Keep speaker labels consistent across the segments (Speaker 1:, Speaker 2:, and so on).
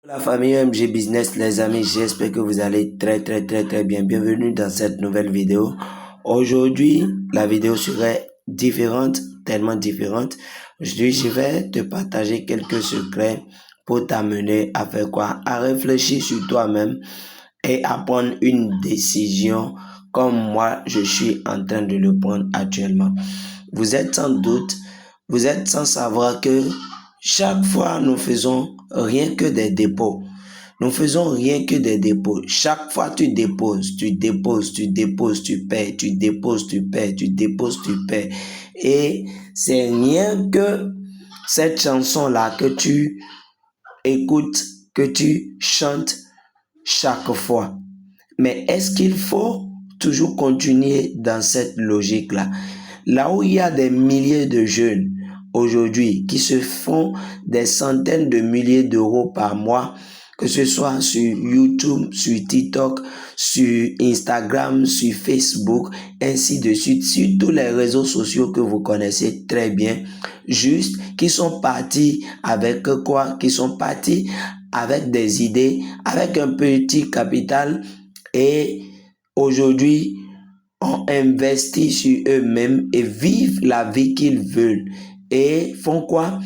Speaker 1: La famille MG Business, les amis, j'espère que vous allez très bien. Bienvenue dans cette nouvelle vidéo. Aujourd'hui, la vidéo serait différente, tellement différente. Aujourd'hui, je vais te partager quelques secrets pour t'amener à faire quoi? À réfléchir sur toi-même et à prendre une décision comme moi, je suis en train de le prendre actuellement. Vous êtes sans savoir que chaque fois, nous faisons rien que des dépôts. Nous faisons rien que des dépôts. Chaque fois, tu déposes, tu paies, tu déposes, tu paies, tu déposes, tu paies. Et c'est rien que cette chanson-là que tu écoutes, que tu chantes chaque fois. Mais est-ce qu'il faut toujours continuer dans cette logique-là? Là où il y a des milliers de jeunes aujourd'hui qui se font des centaines de milliers d'euros par mois, que ce soit sur YouTube, sur TikTok, sur Instagram, sur Facebook, ainsi de suite, sur tous les réseaux sociaux que vous connaissez très bien, juste qui sont partis avec quoi? Qui sont partis avec des idées, avec un petit capital et aujourd'hui, ont investi sur eux-mêmes et vivent la vie qu'ils veulent. Et font quoi?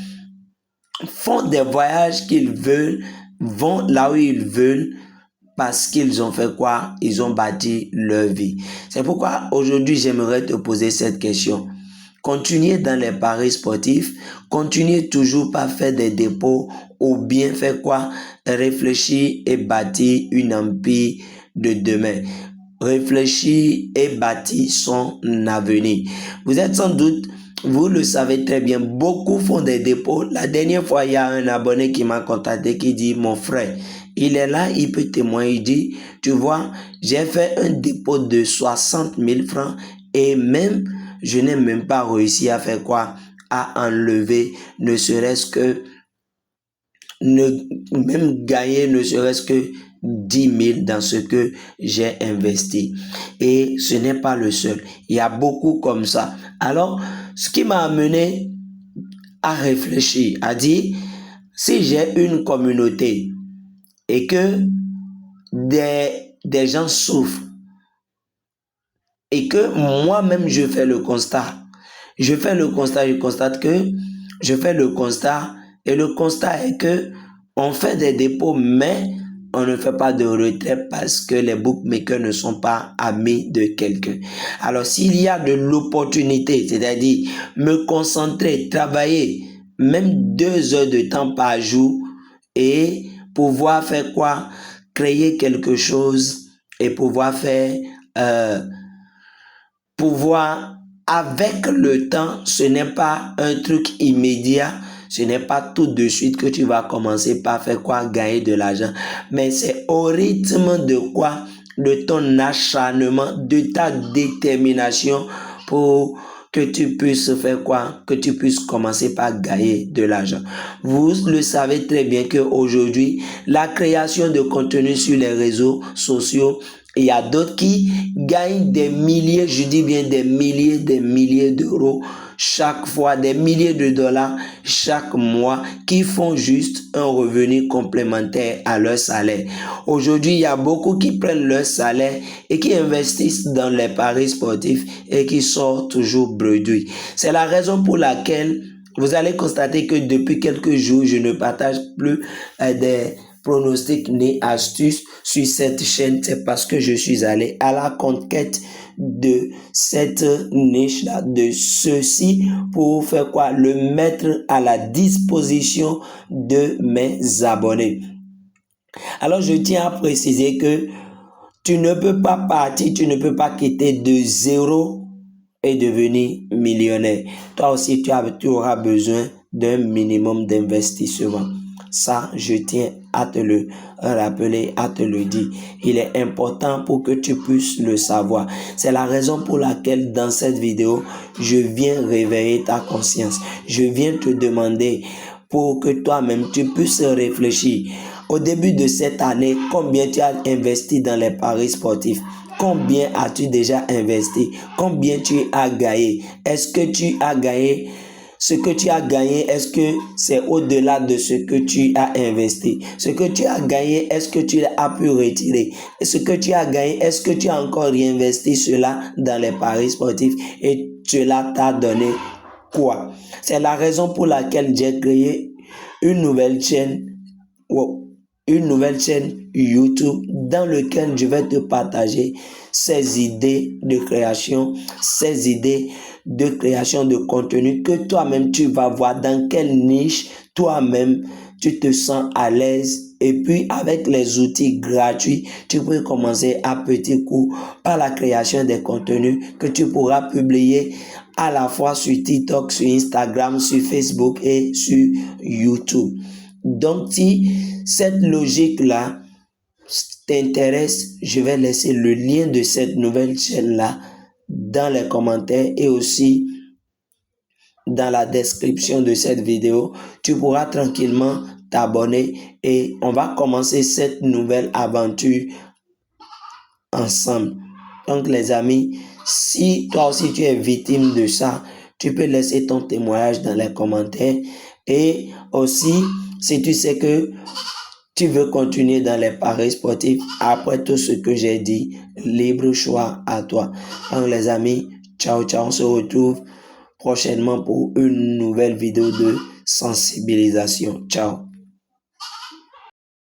Speaker 1: Font des voyages qu'ils veulent, vont là où ils veulent parce qu'ils ont fait quoi? Ils ont bâti leur vie. C'est pourquoi aujourd'hui, j'aimerais te poser cette question. Continuez dans les paris sportifs, continuez toujours par faire des dépôts ou bien faire quoi? Réfléchir et bâtir une empire de demain. Réfléchir et bâtir son avenir. Vous êtes sans doute, vous le savez très bien, beaucoup font des dépôts. La dernière fois, il y a un abonné qui m'a contacté qui dit, mon frère, il est là, il peut témoigner, il dit, tu vois, j'ai fait un dépôt de 60 000 francs et même, je n'ai même pas réussi à faire quoi? À enlever, ne serait-ce que, même gagner, ne serait-ce que 10 000 dans ce que j'ai investi. Et ce n'est pas le seul. Il y a beaucoup comme ça. Alors, ce qui m'a amené à réfléchir, à dire, si j'ai une communauté et que des gens souffrent et que moi-même je fais le constat, je constate que je fais le constat et le constat est que on fait des dépôts mais on ne fait pas de retrait parce que les bookmakers ne sont pas amis de quelqu'un. Alors s'il y a de l'opportunité, c'est-à-dire me concentrer, travailler même 2 heures de temps par jour et pouvoir faire quoi? Créer quelque chose et pouvoir faire avec le temps, ce n'est pas un truc immédiat, ce n'est pas tout de suite que tu vas commencer par faire quoi? Gagner de l'argent, mais c'est au rythme de quoi? De ton acharnement, de ta détermination pour que tu puisses faire quoi? Que tu puisses commencer par gagner de l'argent. Vous le savez très bien qu'aujourd'hui, la création de contenu sur les réseaux sociaux, il y a d'autres qui gagnent des milliers, je dis bien des milliers d'euros chaque fois, des milliers de dollars chaque mois, qui font juste un revenu complémentaire à leur salaire. Aujourd'hui, il y a beaucoup qui prennent leur salaire et qui investissent dans les paris sportifs et qui sortent toujours bredouilles. C'est la raison pour laquelle vous allez constater que depuis quelques jours, je ne partage plus des pronostics ni astuces sur cette chaîne. C'est parce que je suis allé à la conquête de cette niche-là, de ceci, pour faire quoi? Le mettre à la disposition de mes abonnés. Alors, je tiens à préciser que tu ne peux pas partir, tu ne peux pas quitter de zéro et devenir millionnaire. Toi aussi, tu auras besoin d'un minimum d'investissement. Ça, je tiens à te le rappeler, à te le dire. Il est important pour que tu puisses le savoir. C'est la raison pour laquelle dans cette vidéo, je viens réveiller ta conscience. Je viens te demander pour que toi-même tu puisses réfléchir. Au début de cette année, combien tu as investi dans les paris sportifs? Combien as-tu déjà investi? Combien tu as gagné? Est-ce que tu as gagné ce que tu as gagné, est-ce que c'est au-delà de ce que tu as investi? Ce que tu as gagné, est-ce que tu as pu retirer? Et ce que tu as gagné, est-ce que tu as encore réinvesti cela dans les paris sportifs et cela t'a donné quoi? C'est la raison pour laquelle j'ai créé une nouvelle chaîne YouTube dans laquelle je vais te partager ces idées de création, ces idées de création de contenu que toi-même tu vas voir dans quelle niche toi-même tu te sens à l'aise. Et puis avec les outils gratuits, tu peux commencer à petits coups par la création des contenus que tu pourras publier à la fois sur TikTok, sur Instagram, sur Facebook et sur YouTube. Donc, si cette logique-là t'intéresse, je vais laisser le lien de cette nouvelle chaîne-là dans les commentaires et aussi dans la description de cette vidéo. Tu pourras tranquillement t'abonner et on va commencer cette nouvelle aventure ensemble. Donc, les amis, si toi aussi tu es victime de ça, tu peux laisser ton témoignage dans les commentaires et aussi si tu sais que tu veux continuer dans les paris sportifs après tout ce que j'ai dit, libre choix à toi. Donc les amis, ciao, ciao, on se retrouve prochainement pour une nouvelle vidéo de sensibilisation. Ciao.